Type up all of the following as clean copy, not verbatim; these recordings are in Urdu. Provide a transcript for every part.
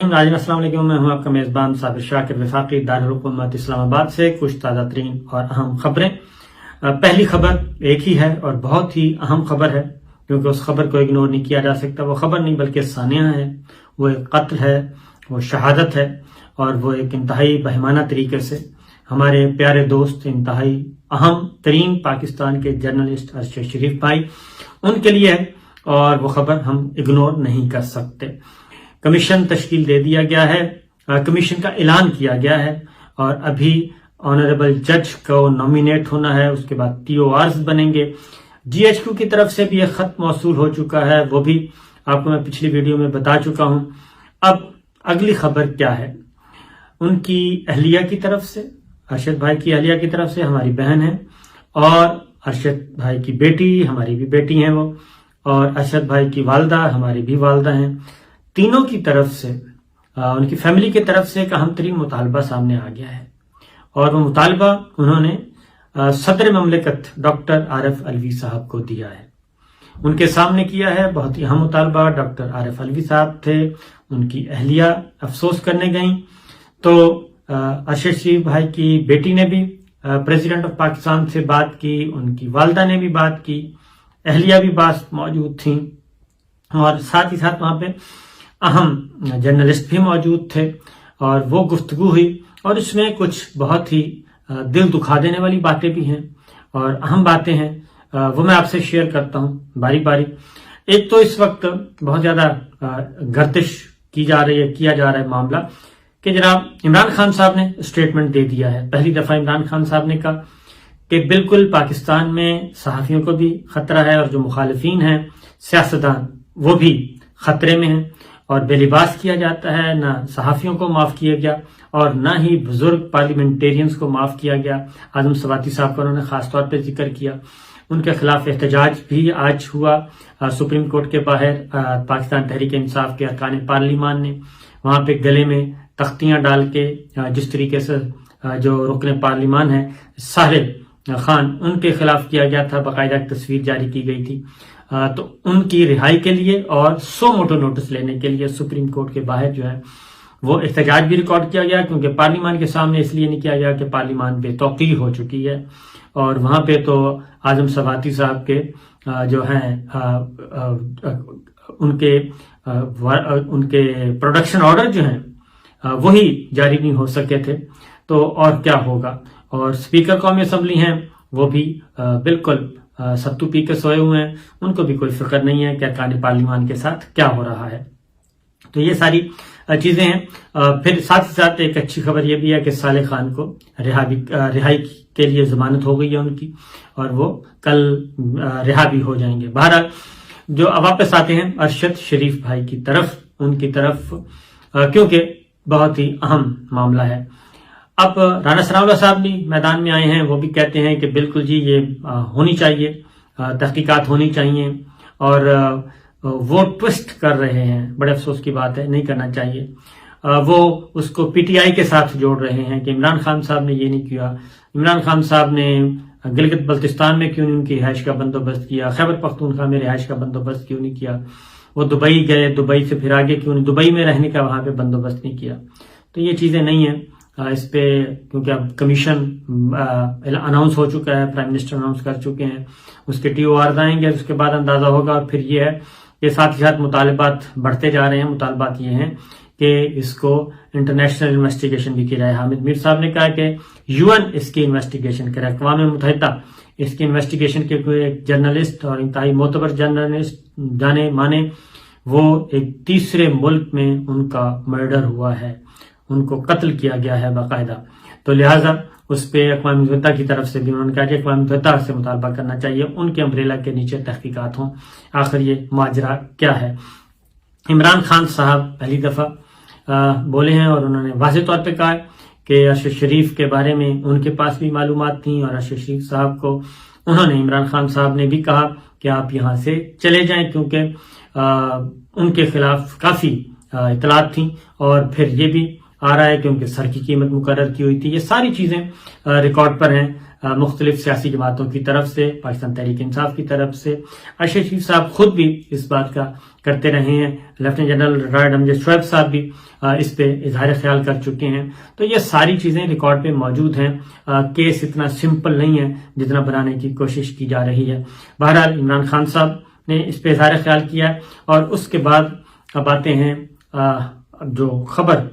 ناظرین السلام علیکم، میں ہوں آپ کا میزبان صابر شاکر وفاقی دارالحکومت اسلام آباد سے کچھ تازہ ترین اور اہم خبریں۔ پہلی خبر ایک ہی ہے اور بہت ہی اہم خبر ہے، کیونکہ اس خبر کو اگنور نہیں کیا جا سکتا۔ وہ خبر نہیں بلکہ ثانیہ ہے، وہ ایک قتل ہے، وہ شہادت ہے، اور وہ ایک انتہائی بہیمانہ طریقے سے ہمارے پیارے دوست، انتہائی اہم ترین پاکستان کے جرنلسٹ ارشد شریف بھائی، ان کے لیے ہے، اور وہ خبر ہم اگنور نہیں کر سکتے۔ کمیشن تشکیل دے دیا گیا ہے، کمیشن کا اعلان کیا گیا ہے، اور ابھی آنریبل جج کو نامینیٹ ہونا ہے، اس کے بعد TORs بنیں گے۔ GHQ کی طرف سے بھی ایک خط موصول ہو چکا ہے، وہ بھی آپ کو میں پچھلی ویڈیو میں بتا چکا ہوں۔ اب اگلی خبر کیا ہے؟ ان کی اہلیہ کی طرف سے، ارشد بھائی کی اہلیہ کی طرف سے، ہماری بہن ہے، اور ارشد بھائی کی بیٹی، ہماری بھی بیٹی ہیں وہ، اور ارشد بھائی کی والدہ، ہماری بھی والدہ ہیں، تینوں کی طرف سے، ان کی فیملی کی طرف سے ایک اہم ترین مطالبہ سامنے آ گیا ہے، اور وہ مطالبہ انہوں نے صدر مملکت ڈاکٹر عارف علوی صاحب کو دیا ہے، ان کے سامنے کیا ہے۔ بہت ہی اہم مطالبہ ڈاکٹر عارف علوی صاحب تھے، ان کی اہلیہ افسوس کرنے گئیں، تو ارشد شریف بھائی کی بیٹی نے بھی پریزیڈنٹ آف پاکستان سے بات کی، ان کی والدہ نے بھی بات کی، اہلیہ بھی بات موجود تھیں، اور ساتھ ہی ساتھ وہاں پہ اہم جرنلسٹ بھی موجود تھے، اور وہ گفتگو ہوئی، اور اس میں کچھ بہت ہی دل دکھا دینے والی باتیں بھی ہیں اور اہم باتیں ہیں، وہ میں آپ سے شیئر کرتا ہوں باری باری۔ ایک تو اس وقت بہت زیادہ گردش کیا جا رہا ہے معاملہ کہ جناب عمران خان صاحب نے اسٹیٹمنٹ دے دیا ہے۔ پہلی دفعہ عمران خان صاحب نے کہا کہ بالکل پاکستان میں صحافیوں کو بھی خطرہ ہے، اور جو مخالفین ہیں، سیاستدان، وہ بھی خطرے میں ہیں، اور بے لباس کیا جاتا ہے، نہ صحافیوں کو معاف کیا گیا اور نہ ہی بزرگ پارلیمنٹیرینز کو معاف کیا گیا۔ اعظم سواتی صاحب کا انہوں نے خاص طور پہ ذکر کیا، ان کے خلاف احتجاج بھی آج ہوا سپریم کورٹ کے باہر۔ پاکستان تحریک انصاف کے ارکان پارلیمان نے وہاں پہ گلے میں تختیاں ڈال کے، جس طریقے سے جو رکن پارلیمان ہیں ساحل خان، ان کے خلاف کیا گیا تھا، باقاعدہ ایک تصویر جاری کی گئی تھی، تو ان کی رہائی کے لیے اور 100 موٹو نوٹس لینے کے لیے سپریم کورٹ کے باہر جو ہے وہ احتجاج بھی ریکارڈ کیا گیا، کیونکہ پارلیمان کے سامنے اس لیے نہیں کیا گیا کہ پارلیمان بے توقیر ہو چکی ہے، اور وہاں پہ تو اعظم سواتی صاحب کے جو ہیں ان کے پروڈکشن آرڈر جو ہیں وہی جاری نہیں ہو سکے تھے، تو اور کیا ہوگا۔ اور اسپیکر قومی اسمبلی ہیں، وہ بھی بالکل ستو پی کے سوئے ہوئے ہیں، ان کو بھی کوئی فکر نہیں ہے کہ ارکان پارلیمان کے ساتھ کیا ہو رہا ہے۔ تو یہ ساری چیزیں ہیں۔ پھر ساتھ ہی ساتھ ایک اچھی خبر یہ بھی ہے کہ صالح خان کو رہائی کے لیے ضمانت ہو گئی ہے ان کی، اور وہ کل رہا بھی ہو جائیں گے۔ بہرحال جو اب واپس آتے ہیں ارشد شریف بھائی کی طرف، ان کی طرف، کیونکہ بہت ہی اہم معاملہ ہے۔ اب رانا ثناء اللہ صاحب بھی میدان میں آئے ہیں، وہ بھی کہتے ہیں کہ بالکل جی یہ ہونی چاہیے، تحقیقات ہونی چاہیے، اور وہ ٹوسٹ کر رہے ہیں، بڑے افسوس کی بات ہے، نہیں کرنا چاہیے۔ وہ اس کو PTI کے ساتھ جوڑ رہے ہیں کہ عمران خان صاحب نے یہ نہیں کیا، عمران خان صاحب نے گلگت بلتستان میں کیوں نہیں ان کی رہائش کا بندوبست کیا، خیبر پختونخوا میں رہائش کا بندوبست کیوں نہیں کیا، وہ دبئی گئے، دبئی سے پھر آگے کیوں نہیں دبئی میں رہنے کا وہاں پہ بندوبست نہیں کیا۔ تو یہ چیزیں نہیں ہیں اس پہ، کیونکہ اب کمیشن اناؤنس ہو چکا ہے، پرائم منسٹر اناؤنس کر چکے ہیں، اس کے TORs آئیں گے، اس کے بعد اندازہ ہوگا۔ اور پھر یہ ہے کہ ساتھ ہی ساتھ مطالبات بڑھتے جا رہے ہیں۔ مطالبات یہ ہیں کہ اس کو انٹرنیشنل انویسٹیگیشن بھی کیا جائے۔ حامد میر صاحب نے کہا کہ UN اس کی انویسٹیگیشن کرے، اقوام متحدہ اس کی انویسٹیگیشن کے کوئی ایک جرنلسٹ اور انتہائی معتبر جرنلسٹ جانے مانے، وہ ایک تیسرے ملک میں ان کا مرڈر ہوا ہے، ان کو قتل کیا گیا ہے باقاعدہ، تو لہٰذا اس پہ اقوام متحدہ کی طرف سے بھی انہوں نے کہا کہ اقوام متحدہ سے مطالبہ کرنا چاہیے، ان کے امبریلا کے نیچے تحقیقات ہوں، آخر یہ ماجرا کیا ہے۔ عمران خان صاحب پہلی دفعہ بولے ہیں، اور انہوں نے واضح طور پہ کہا کہ ارشد شریف کے بارے میں ان کے پاس بھی معلومات تھیں، اور ارشد شریف صاحب کو انہوں نے، عمران خان صاحب نے بھی کہا کہ آپ یہاں سے چلے جائیں، کیونکہ ان کے خلاف کافی اطلاعات تھیں، اور پھر یہ بھی آ رہا ہے کہ ان کے سر کی قیمت مقرر کی ہوئی تھی۔ یہ ساری چیزیں ریکارڈ پر ہیں، مختلف سیاسی جماعتوں کی طرف سے، پاکستان تحریک انصاف کی طرف سے، ارشد شریف صاحب خود بھی اس بات کا کرتے رہے ہیں، لیفٹیننٹ جنرل ریٹائرڈ امجد شعیب صاحب بھی اس پہ اظہار خیال کر چکے ہیں. تو یہ ساری چیزیں ریکارڈ پہ موجود ہیں. کیس اتنا سمپل نہیں ہے جتنا بنانے کی کوشش کی جا رہی ہے. بہرحال عمران خان صاحب نے اس پہ اظہار خیال کیا ہے، اور اس کے بعد اب آتے ہیں جو خبر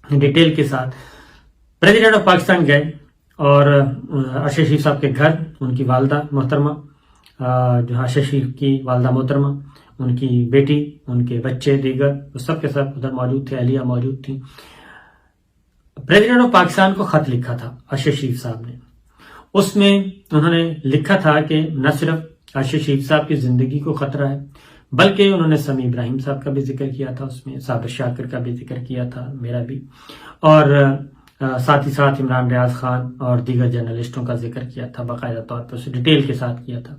ڈیٹیل کے ساتھ. پریزیڈنٹ آف پاکستان گئے اور ارشد شریف صاحب کے گھر ان کی والدہ محترمہ، جو ارشد شریف کی والدہ محترمہ، ان کی بیٹی، ان کے بچے دیگر سب کے سب ادھر موجود تھے، اہلیہ موجود تھیں. پریزیڈنٹ آف پاکستان کو خط لکھا تھا ارشد شریف صاحب نے. اس میں انہوں نے لکھا تھا کہ نہ صرف ارشد شریف صاحب کی زندگی کو خطرہ ہے، بلکہ انہوں نے سمیع ابراہیم صاحب کا بھی ذکر کیا تھا، اس میں صابر شاکر کا بھی ذکر کیا تھا، میرا بھی، اور ساتھ ہی ساتھ عمران ریاض خان اور دیگر جرنلسٹوں کا ذکر کیا تھا. باقاعدہ طور پر اسے ڈیٹیل کے ساتھ کیا تھا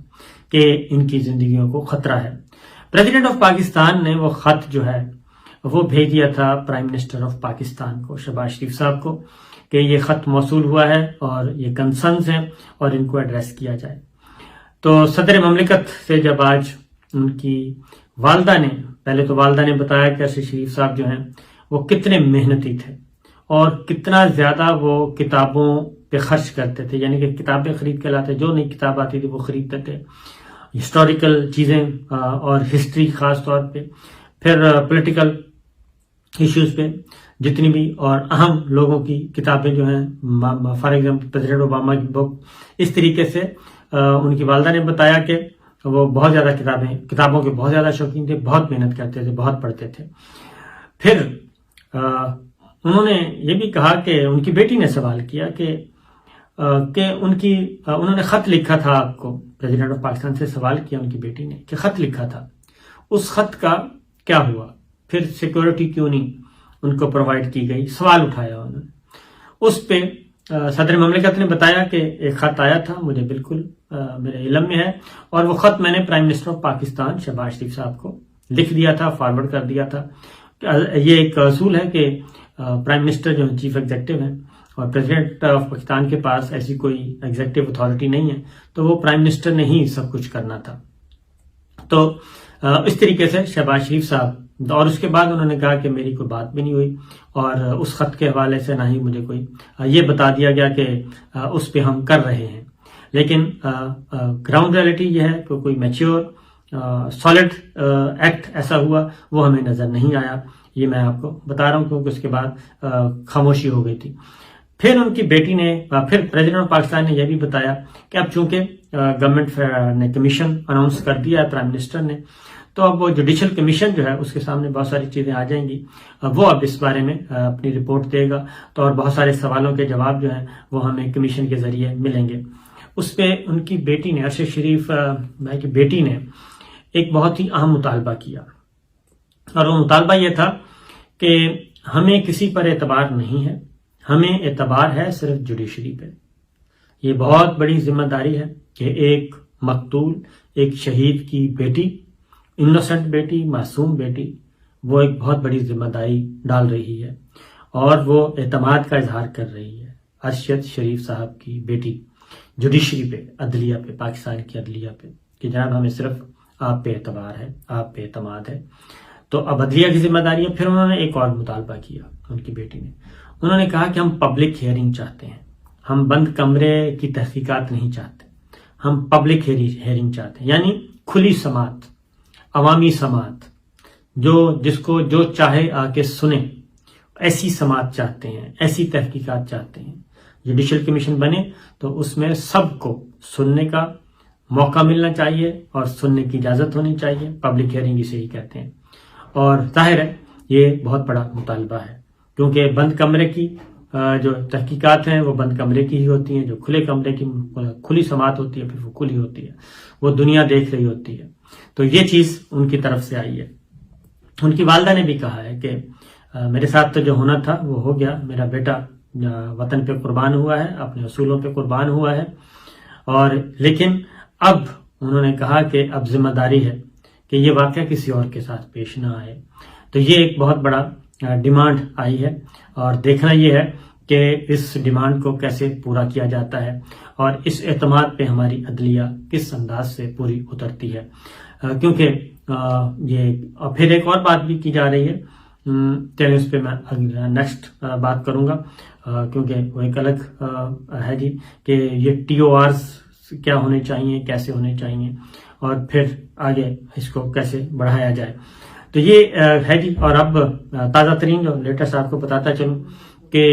کہ ان کی زندگیوں کو خطرہ ہے. پریزیڈنٹ آف پاکستان نے وہ خط جو ہے وہ بھیج دیا تھا پرائم منسٹر آف پاکستان کو، شہباز شریف صاحب کو، کہ یہ خط موصول ہوا ہے اور یہ کنسرنز ہیں اور ان کو ایڈریس کیا جائے. تو صدر مملکت سے جب آج ان کی والدہ نے، پہلے تو والدہ نے بتایا کہ ارشد شریف صاحب جو ہیں وہ کتنے محنتی تھے اور کتنا زیادہ وہ کتابوں پہ خرچ کرتے تھے، یعنی کہ کتابیں خرید کے لاتے، جو نئی کتاب آتی تھی وہ خریدتے تھے، ہسٹوریکل چیزیں اور ہسٹری خاص طور پہ، پھر پولیٹیکل ایشوز پہ جتنی بھی اور اہم لوگوں کی کتابیں جو ہیں، فار ایگزامپل پریزیڈنٹ اوباما کی بک. اس طریقے سے ان کی والدہ نے بتایا کہ وہ بہت زیادہ کتابوں کے بہت زیادہ شوقین تھے، بہت محنت کرتے تھے، بہت پڑھتے تھے. پھر انہوں نے یہ بھی کہا کہ ان کی بیٹی نے سوال کیا کہ انہوں نے خط لکھا تھا آپ کو، پریزیڈنٹ آف پاکستان سے سوال کیا ان کی بیٹی نے کہ خط لکھا تھا، اس خط کا کیا ہوا، پھر سیکورٹی کیوں نہیں ان کو پرووائڈ کی گئی، سوال اٹھایا انہوں نے. اس پہ صدر مملکت نے بتایا کہ ایک خط آیا تھا، مجھے بالکل میرے علم میں ہے، اور وہ خط میں نے prime minister of Pakistan Shehbaz Sharif صاحب کو لکھ دیا تھا، فارورڈ کر دیا تھا. یہ ایک اصول ہے کہ پرائم منسٹر جو چیف ایگزیکٹو ہیں اور پریزیڈنٹ آف پاکستان کے پاس ایسی کوئی ایگزیکٹو اتھارٹی نہیں ہے، تو وہ پرائم منسٹر نے ہی سب کچھ کرنا تھا. تو اس طریقے سے شہباز شریف صاحب، اور اس کے بعد انہوں نے کہا کہ میری کوئی بات بھی نہیں ہوئی، اور اس خط کے حوالے سے نہ ہی مجھے کوئی یہ بتا دیا گیا کہ اس پہ ہم کر رہے ہیں. لیکن گراؤنڈ ریئلٹی یہ ہے کہ کوئی میچیور سالڈ ایکٹ ایسا ہوا وہ ہمیں نظر نہیں آیا. یہ میں آپ کو بتا رہا ہوں کیونکہ اس کے بعد خاموشی ہو گئی تھی. پھر ان کی بیٹی نے، پھر پریزیڈنٹ آف پاکستان نے یہ بھی بتایا کہ اب چونکہ گورنمنٹ نے کمیشن اناؤنس کر دیا ہے پرائم منسٹر نے، تو اب وہ جوڈیشل کمیشن جو ہے اس کے سامنے بہت ساری چیزیں آ جائیں گی، وہ اب اس بارے میں اپنی رپورٹ دے گا، تو اور بہت سارے سوالوں کے جواب جو ہیں وہ ہمیں کمیشن کے ذریعے ملیں گے. اس پہ ان کی بیٹی نے، ارشد شریف بھائی کی بیٹی نے ایک بہت ہی اہم مطالبہ کیا، اور وہ مطالبہ یہ تھا کہ ہمیں کسی پر اعتبار نہیں ہے، ہمیں اعتبار ہے صرف جوڈیشری پہ. یہ بہت بڑی ذمہ داری ہے کہ ایک مقتول، ایک شہید کی بیٹی، انوسنٹ بیٹی، معصوم بیٹی، وہ ایک بہت بڑی ذمہ داری ڈال رہی ہے، اور وہ اعتماد کا اظہار کر رہی ہے ارشد شریف صاحب کی بیٹی جوڈیشری پہ، عدلیہ پہ، پاکستان کی عدلیہ پہ، کہ جناب ہمیں صرف آپ پہ اعتبار ہے، آپ پہ اعتماد ہے. تو اب عدلیہ کی ذمہ داری ہے. پھر انہوں نے ایک اور مطالبہ کیا ان کی بیٹی نے، انہوں نے کہا کہ ہم پبلک ہیئرنگ چاہتے ہیں، ہم بند کمرے کی تحقیقات نہیں چاہتے، ہم پبلک ہیئرنگ چاہتے ہیں، یعنی کھلی سماعت، عوامی سماعت، جس کو جو چاہے آ کے سنیں، ایسی سماعت چاہتے ہیں، ایسی تحقیقات چاہتے ہیں. جوڈیشل کمیشن بنے تو اس میں سب کو سننے کا موقع ملنا چاہیے اور سننے کی اجازت ہونی چاہیے. پبلک ہیئرنگ اسے ہی کہتے ہیں. اور ظاہر ہے یہ بہت بڑا مطالبہ ہے، کیونکہ بند کمرے کی جو تحقیقات ہیں وہ بند کمرے کی ہی ہوتی ہیں، جو کھلے کمرے کی کھلی سماعت ہوتی ہے پھر وہ کھلی ہوتی ہے، وہ دنیا دیکھ رہی ہوتی ہے. تو یہ چیز ان کی طرف سے آئی ہے. ان کی والدہ نے بھی کہا ہے کہ میرے ساتھ تو جو ہونا تھا وہ ہو گیا، میرا بیٹا وطن پہ قربان ہوا ہے، اپنے اصولوں پہ قربان ہوا ہے، اور لیکن اب انہوں نے کہا کہ اب ذمہ داری ہے کہ یہ واقعہ کسی اور کے ساتھ پیش نہ آئے. تو یہ ایک بہت بڑا ڈیمانڈ آئی ہے، اور دیکھنا یہ ہے کہ اس ڈیمانڈ کو کیسے پورا کیا جاتا ہے اور اس اعتماد پہ ہماری عدلیہ کس انداز سے پوری اترتی ہے. کیونکہ یہ پھر ایک اور بات بھی کی جا رہی ہے، چلیں اس پہ میں نیکسٹ بات کروں گا، کیونکہ وہ ایک الگ ہے جی کہ یہ TORs کیا ہونے چاہیے، کیسے ہونے چاہیے، اور پھر آگے اس کو کیسے بڑھایا جائے. تو یہ ہے جی. اور اب تازہ ترین جو لیٹسٹ آپ کو بتاتا چلوں کہ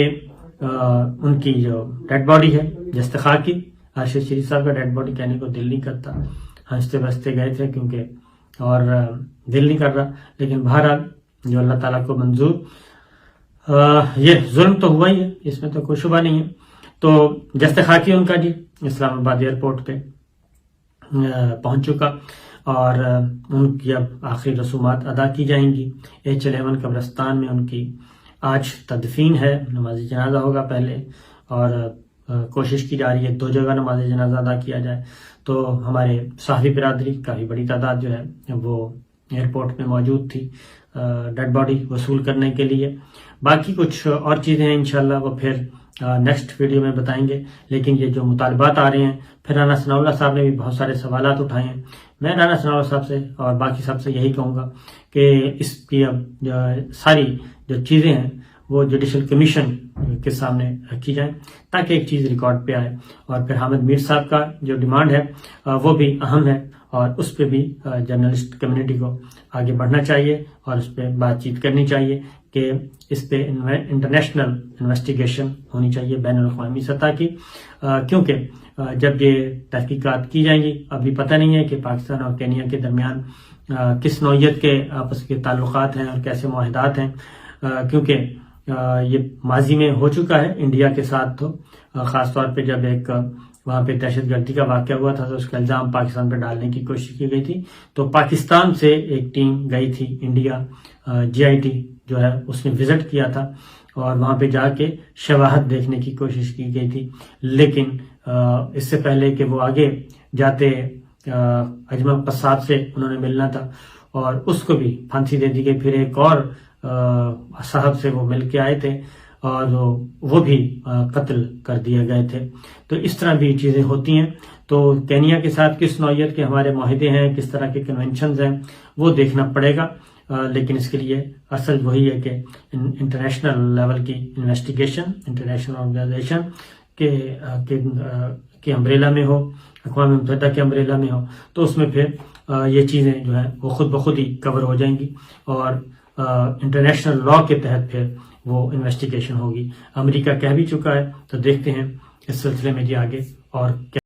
ان کی جو ڈیڈ باڈی ہے جستخا کی، ارشد شریف صاحب کا ڈیڈ باڈی کہنے کو دل نہیں کرتا، ہنستے بستے گئے تھے کیونکہ اور دل نہیں کر رہا، لیکن بہرحال جو اللہ تعالیٰ کو منظور، یہ ظلم تو ہوا ہی ہے، اس میں تو کوئی شبہ نہیں ہے. تو جستخا کی ان کا جی اسلام آباد ایئرپورٹ پہ پہنچ چکا اور ان کی اب آخری رسومات ادا کی جائیں گی. H11 قبرستان میں ان کی آج تدفین ہے، نماز جنازہ ہوگا پہلے، اور کوشش کی جا رہی ہے 2 جگہ نماز جنازہ ادا کیا جائے. تو ہمارے صحابی برادری کافی بڑی تعداد جو ہے وہ ایئرپورٹ میں موجود تھی ڈیڈ باڈی وصول کرنے کے لیے. باقی کچھ اور چیزیں ہیں انشاءاللہ وہ پھر نیکسٹ ویڈیو میں بتائیں گے. لیکن یہ جو مطالبات آ رہے ہیں، پھر رانا ثناء اللہ صاحب نے بھی بہت سارے سوالات اٹھائے ہیں. میں رانا ثناء اللہ صاحب سے اور باقی سب سے یہی کہوں گا کہ اس کی اب ساری جو چیزیں ہیں وہ جوڈیشل کمیشن کے سامنے رکھی جائیں تاکہ ایک چیز ریکارڈ پہ آئے. اور پھر حامد میر صاحب کا جو ڈیمانڈ ہے وہ بھی اہم ہے، اور اس پہ بھی جرنلسٹ کمیونٹی کو آگے بڑھنا چاہیے اور اس پہ بات چیت کرنی چاہیے کہ اس پہ انٹرنیشنل انویسٹیگیشن ہونی چاہیے بین الاقوامی سطح کی. کیونکہ جب یہ تحقیقات کی جائیں گی، ابھی پتہ نہیں ہے کہ پاکستان اور کینیا کے درمیان کس نوعیت کے آپس کے تعلقات ہیں اور کیسے معاہدات ہیں، کیونکہ یہ ماضی میں ہو چکا ہے انڈیا کے ساتھ. تو خاص طور پہ جب ایک وہاں پہ دہشت گردی کا واقعہ ہوا تھا تو اس کا الزام پاکستان پہ ڈالنے کی کوشش کی گئی تھی. تو پاکستان سے ایک ٹیم گئی تھی انڈیا، GIT جو ہے اس نے وزٹ کیا تھا اور وہاں پہ جا کے شواہد دیکھنے کی کوشش کی گئی تھی. لیکن اس سے پہلے کہ وہ آگے جاتے اجمل قصاب سے انہوں نے ملنا تھا اور اس کو بھی پھانسی دے دی گئی. پھر ایک اور صاحب سے وہ مل کے آئے تھے اور وہ بھی قتل کر دیے گئے تھے. تو اس طرح بھی چیزیں ہوتی ہیں. تو کینیا کے ساتھ کس نوعیت کے ہمارے معاہدے ہیں، کس طرح کے کنونشنز ہیں، وہ دیکھنا پڑے گا. لیکن اس کے لیے اصل وہی ہے کہ انٹرنیشنل لیول کی انویسٹیگیشن انٹرنیشنل آرگنائزیشن کے امبریلا میں ہو، اقوام متحدہ کے امبریلا میں ہو، تو اس میں پھر یہ چیزیں جو ہیں وہ خود بخود ہی کور ہو جائیں گی اور انٹرنیشنل لا کے تحت پھر وہ انویسٹیگیشن ہوگی. امریکہ کہہ بھی چکا ہے، تو دیکھتے ہیں اس سلسلے میں جی آگے اور کیا